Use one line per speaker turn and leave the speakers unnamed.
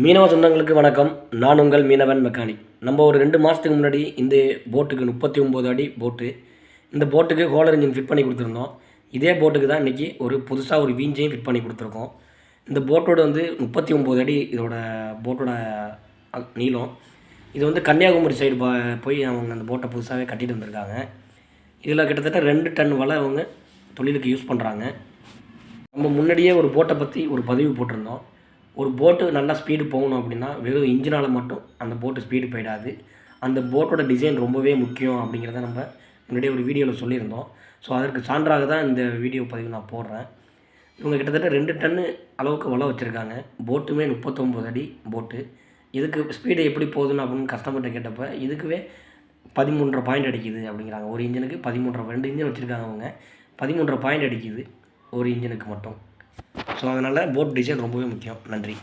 மீனவ சொந்தங்களுக்கு வணக்கம். நான் உங்கள் மீனவன் மெக்கானிக். நம்ம ஒரு 2 மாதத்துக்கு முன்னாடி இந்த போட்டுக்கு 39 அடி போட்டு, இந்த போட்டுக்கு ஹோலர் இன்ஜின் ஃபிட் பண்ணி கொடுத்துருந்தோம். இதே போட்டுக்கு தான் இன்றைக்கி ஒரு புதுசாக ஒரு வீஞ்சையும் ஃபிட் பண்ணி கொடுத்துருக்கோம். இந்த போட்டோட 39 அடி இதோட போட்டோட நீளம். இது கன்னியாகுமரி சைடு போய் அவங்க அந்த போட்டை புதுசாகவே கட்டிட்டு வந்திருக்காங்க. இதில் கிட்டத்தட்ட 2 டன் வலை அவங்க தொழிலுக்கு யூஸ் பண்ணுறாங்க. நம்ம முன்னாடியே ஒரு போட்டை பற்றி ஒரு பதிவு போட்டிருந்தோம். ஒரு போட்டு நல்லா ஸ்பீடு போகணும் அப்படின்னா வெறும் இன்ஜினால் மட்டும் அந்த போட்டு ஸ்பீடு போயிடாது. அந்த போட்டோட டிசைன் ரொம்பவே முக்கியம் அப்படிங்கிறத நம்ம முன்னாடியே ஒரு வீடியோவில் சொல்லியிருந்தோம். ஸோ அதற்கு சான்றாக தான் இந்த வீடியோ பதிவு நான் போடுறேன். இவங்க கிட்டத்தட்ட 2 டன்னு அளவுக்கு வலை வச்சுருக்காங்க. போட்டுமே 39 அடி போட்டு. இதுக்கு ஸ்பீடு எப்படி போகுதுன்னு அப்படின்னு கஸ்டமர்கிட்ட கேட்டப்போ இதுக்குவே 13.5 பாயிண்ட் அடிக்குது அப்படிங்கிறாங்க. ஒரு இன்ஜினுக்கு 13.5, 2 இன்ஜின் வச்சுருக்காங்க அவங்க. 13.5 பாயிண்ட் அடிக்குது ஒரு இன்ஜினுக்கு மட்டும். ஸோ அதனால் போட் டிசைன் ரொம்பவே முக்கியம். நன்றி.